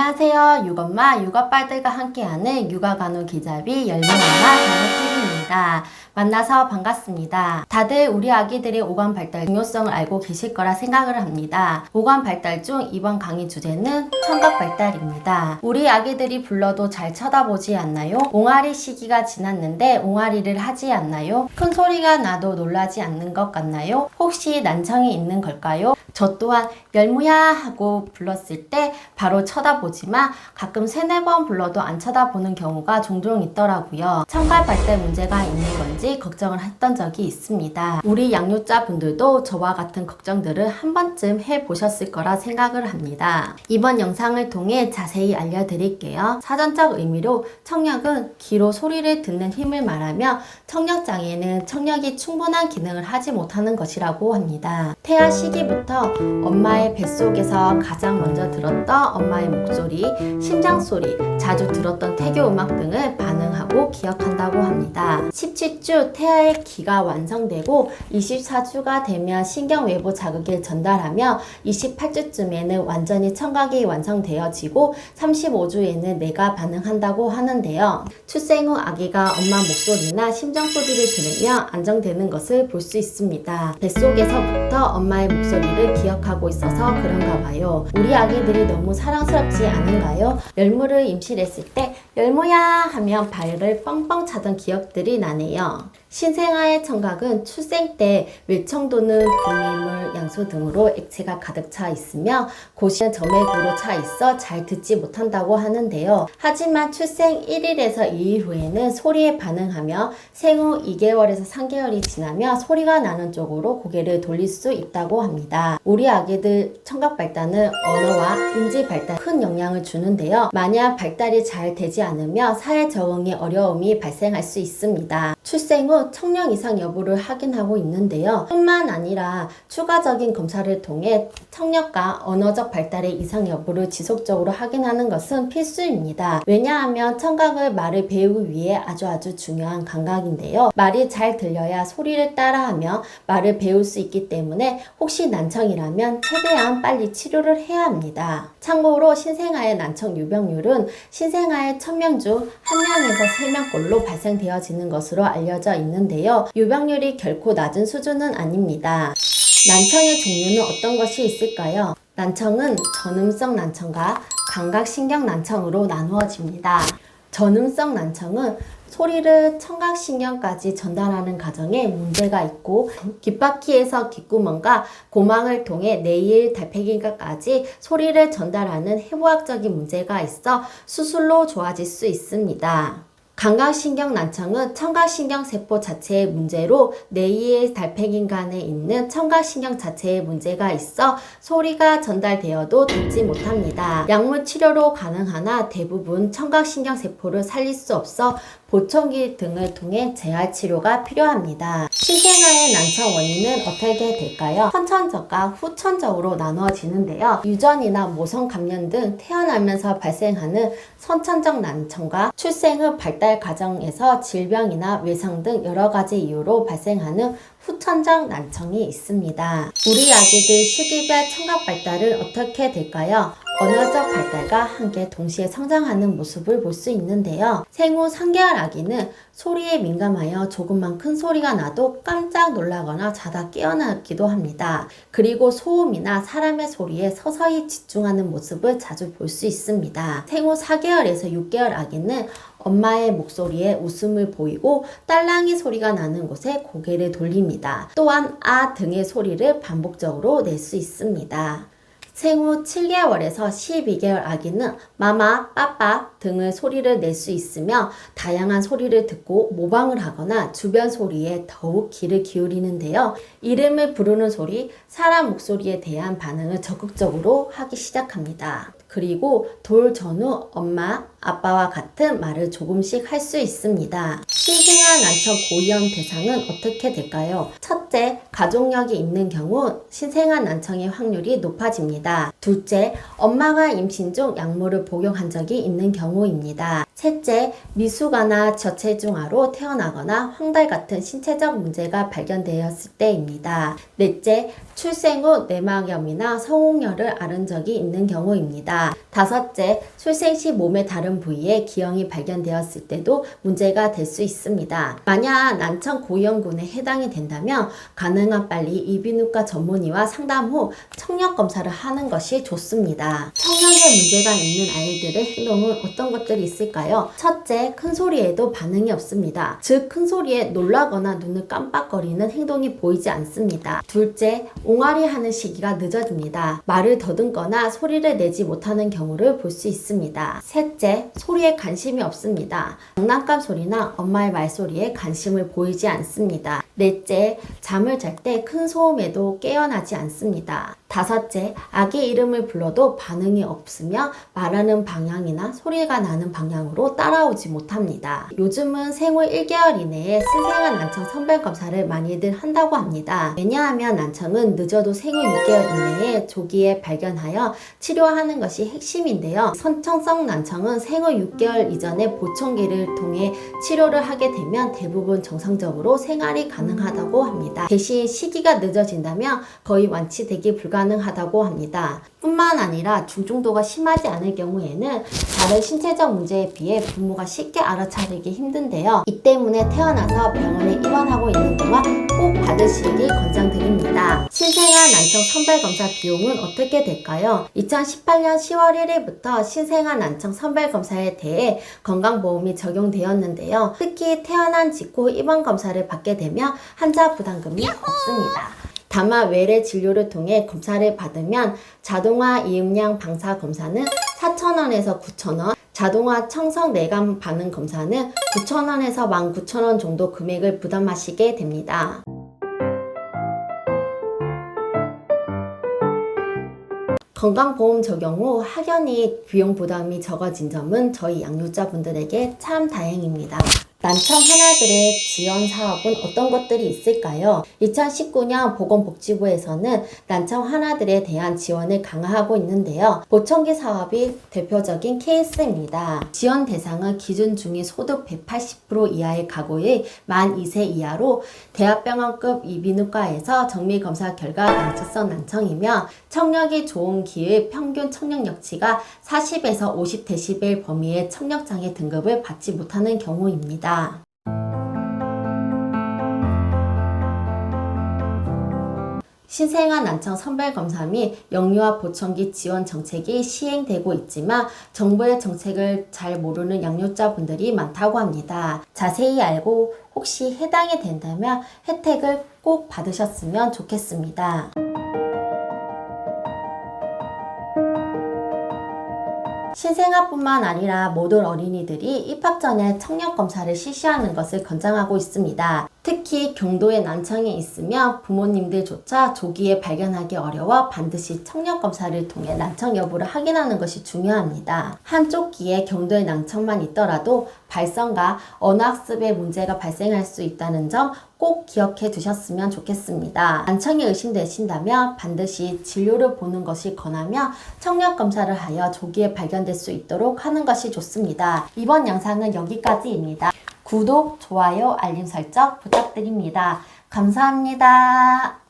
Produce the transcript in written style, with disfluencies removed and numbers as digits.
안녕하세요. 육엄마, 육아빨들과 함께하는 육아간호 기자비 열매엄마 간호TV입니다. 만나서 반갑습니다. 다들 우리 아기들의 오감 발달 중요성을 알고 계실 거라 생각을 합니다. 오감 발달 중 이번 강의 주제는 청각 발달입니다. 우리 아기들이 불러도 잘 쳐다보지 않나요? 옹알이 시기가 지났는데 옹알이를 하지 않나요? 큰 소리가 나도 놀라지 않는 것 같나요? 혹시 난청이 있는 걸까요? 저 또한 열무야 하고 불렀을 때 바로 쳐다보지만 가끔 3-4번 불러도 안 쳐다보는 경우가 종종 있더라고요. 청각 발달 문제가 있는 건지 걱정을 했던 적이 있습니다. 우리 양육자분들도 저와 같은 걱정들을 한 번쯤 해보셨을 거라 생각을 합니다. 이번 영상을 통해 자세히 알려드릴게요. 사전적 의미로 청력은 귀로 소리를 듣는 힘을 말하며 청력장애는 청력이 충분한 기능을 하지 못하는 것이라고 합니다. 태아 시기부터 엄마의 뱃속에서 가장 먼저 들었던 엄마의 목소리, 심장소리, 자주 들었던 태교 음악 등을 반응하고 기억한다고 합니다. 17주 태아의 귀가 완성되고 24주가 되면 신경 외부 자극을 전달하며 28주쯤에는 완전히 청각이 완성되어지고 35주에는 뇌가 반응한다고 하는데요. 출생 후 아기가 엄마 목소리나 심장 소리를 들으며 안정되는 것을 볼 수 있습니다. 뱃속에서부터 엄마의 목소리를 기억하고 있어서 그런가 봐요. 우리 아기들이 너무 사랑스럽지 않은가요? 열무를 임신했을 때 열무야 하면 발을 뻥뻥 차던 기억들이 나네요. 신생아의 청각은 출생 때 밀청도는 분비물, 양수 등으로 액체가 가득 차 있으며 고시는 점액으로 차 있어 잘 듣지 못한다고 하는데요. 하지만 출생 1일에서 2일 후에는 소리에 반응하며 생후 2개월에서 3개월이 지나며 소리가 나는 쪽으로 고개를 돌릴 수 있다고 합니다. 우리 아기들 청각 발달은 언어와 인지 발달에 큰 영향을 주는데요. 만약 발달이 잘 되지 않으면 사회 적응에 어려움이 발생할 수 있습니다. 출생 후 청력 이상 여부를 확인하고 있는데요. 뿐만 아니라 추가적인 검사를 통해 청력과 언어적 발달의 이상 여부를 지속적으로 확인하는 것은 필수입니다. 왜냐하면 청각은 말을 배우기 위해 아주 중요한 감각인데요. 말이 잘 들려야 소리를 따라하며 말을 배울 수 있기 때문에 혹시 난청이라면 최대한 빨리 치료를 해야 합니다. 참고로 신생아의 난청 유병률은 신생아의 1000명 중 1명에서 3명꼴로 발생되어지는 것으로 알려져 있는데요. 유병률이 결코 낮은 수준은 아닙니다. 난청의 종류는 어떤 것이 있을까요? 난청은 전음성 난청과 감각신경 난청으로 나누어집니다. 전음성 난청은 소리를 청각신경까지 전달하는 과정에 문제가 있고 귓바퀴에서 귓구멍과 고망을 통해 뇌의 달팽이까지 소리를 전달하는 해부학적인 문제가 있어 수술로 좋아질 수 있습니다. 감각신경 난청은 청각신경세포 자체의 문제로 뇌의 달팽이관에 있는 청각신경 자체의 문제가 있어 소리가 전달되어도 듣지 못합니다. 약물 치료로 가능하나 대부분 청각신경세포를 살릴 수 없어 보청기 등을 통해 재활 치료가 필요합니다. 신생아의 난청 원인은 어떻게 될까요? 선천적과 후천적으로 나누어지는데요. 유전이나 모성 감염 등 태어나면서 발생하는 선천적 난청과 출생 후 발달 과정에서 질병이나 외상 등 여러 가지 이유로 발생하는 후천적 난청이 있습니다. 우리 아기들 시기별 청각 발달은 어떻게 될까요? 언어적 발달과 함께 동시에 성장하는 모습을 볼 수 있는데요. 생후 3개월 아기는 소리에 민감하여 조금만 큰 소리가 나도 깜짝 놀라거나 자다 깨어나기도 합니다. 그리고 소음이나 사람의 소리에 서서히 집중하는 모습을 자주 볼 수 있습니다. 생후 4개월에서 6개월 아기는 엄마의 목소리에 웃음을 보이고 딸랑이 소리가 나는 곳에 고개를 돌립니다. 또한 아 등의 소리를 반복적으로 낼 수 있습니다. 생후 7개월에서 12개월 아기는 마마, 빠빠 등의 소리를 낼 수 있으며 다양한 소리를 듣고 모방을 하거나 주변 소리에 더욱 귀를 기울이는데요. 이름을 부르는 소리, 사람 목소리에 대한 반응을 적극적으로 하기 시작합니다. 그리고 돌 전후 엄마, 아빠와 같은 말을 조금씩 할 수 있습니다. 신생아 난청 고위험 대상은 어떻게 될까요? 첫째, 가족력이 있는 경우 신생아 난청의 확률이 높아집니다. 둘째, 엄마가 임신 중 약물을 복용한 적이 있는 경우 경우입니다. 셋째, 미숙아나 저체중아로 태어나거나 황달 같은 신체적 문제가 발견되었을 때입니다. 넷째, 출생 후 내막염이나 성홍열을 앓은 적이 있는 경우입니다. 다섯째, 출생 시 몸의 다른 부위에 기형이 발견되었을 때도 문제가 될 수 있습니다. 만약 난청 고위험군에 해당이 된다면 가능한 빨리 이비인후과 전문의와 상담 후 청력 검사를 하는 것이 좋습니다. 청력에 문제가 있는 아이들의 행동은 어떤 것들이 있을까요? 첫째, 큰 소리에도 반응이 없습니다. 즉, 큰 소리에 놀라거나 눈을 깜빡거리는 행동이 보이지 않습니다. 둘째, 옹알이 하는 시기가 늦어집니다. 말을 더듬거나 소리를 내지 못하는 경우를 볼 수 있습니다. 셋째, 소리에 관심이 없습니다. 장난감 소리나 엄마의 말소리에 관심을 보이지 않습니다. 넷째, 잠을 잘 때 큰 소음에도 깨어나지 않습니다. 다섯째, 아기 이름을 불러도 반응이 없으며 말하는 방향이나 소리가 나는 방향으로 따라오지 못합니다. 요즘은 생후 1개월 이내에 신생아 난청 선별 검사를 많이들 한다고 합니다. 왜냐하면 난청은 늦어도 생후 6개월 이내에 조기에 발견하여 치료하는 것이 핵심인데요. 선천성 난청은 생후 6개월 이전에 보청기를 통해 치료를 하게 되면 대부분 정상적으로 생활이 가능하다고 합니다. 대신 시기가 늦어진다면 거의 완치되기 불가능하다고 합니다. 뿐만 아니라 중증도가 심하지 않을 경우에는 다른 신체적 문제에 비해 부모가 쉽게 알아차리기 힘든데요. 이 때문에 태어나서 병원에 입원하고 있는 동안 꼭 받으시길 권장드립니다. 신생아 난청 선별검사 비용은 어떻게 될까요? 2018년 10월 1일부터 신생아 난청 선별검사에 대해 건강보험이 적용되었는데요. 특히 태어난 직후 입원검사를 받게 되면 환자 부담금이 없습니다. 다만 외래 진료를 통해 검사를 받으면 자동화 이음량 방사 검사는 4,000원에서 9,000원, 자동화 청석 내감 반응 검사는 9,000원에서 19,000원 정도 금액을 부담하시게 됩니다. 건강보험 적용 후 확연히 비용 부담이 적어진 점은 저희 양육자분들에게 참 다행입니다. 난청 하나들의 지원 사업은 어떤 것들이 있을까요? 2019년 보건복지부에서는 난청 하나들에 대한 지원을 강화하고 있는데요. 보청기 사업이 대표적인 케이스입니다. 지원 대상은 기준 중위 소득 180% 이하의 가구의 만 2세 이하로 대학병원급 이비인후과에서 정밀검사 결과 양측성 난청이며 청력이 좋은 기의 평균 청력치가 40에서 50데시벨 범위의 청력장애 등급을 받지 못하는 경우입니다. 신생아 난청 선별검사 및 영유아 보청기 지원 정책이 시행되고 있지만 정부의 정책을 잘 모르는 양육자분들이 많다고 합니다. 자세히 알고 혹시 해당이 된다면 혜택을 꼭 받으셨으면 좋겠습니다. 신생아뿐만 아니라 모든 어린이들이 입학 전에 청력검사를 실시하는 것을 권장하고 있습니다. 특히 경도에 난청이 있으면 부모님들조차 조기에 발견하기 어려워 반드시 청력검사를 통해 난청 여부를 확인하는 것이 중요합니다. 한쪽 귀에 경도에 난청만 있더라도 발성과 언어학습에 문제가 발생할 수 있다는 점 꼭 기억해 두셨으면 좋겠습니다. 난청이 의심되신다면 반드시 진료를 보는 것을 권하며 청력검사를 하여 조기에 발견될 수 있도록 하는 것이 좋습니다. 이번 영상은 여기까지입니다. 구독, 좋아요, 알림 설정 부탁드립니다. 감사합니다.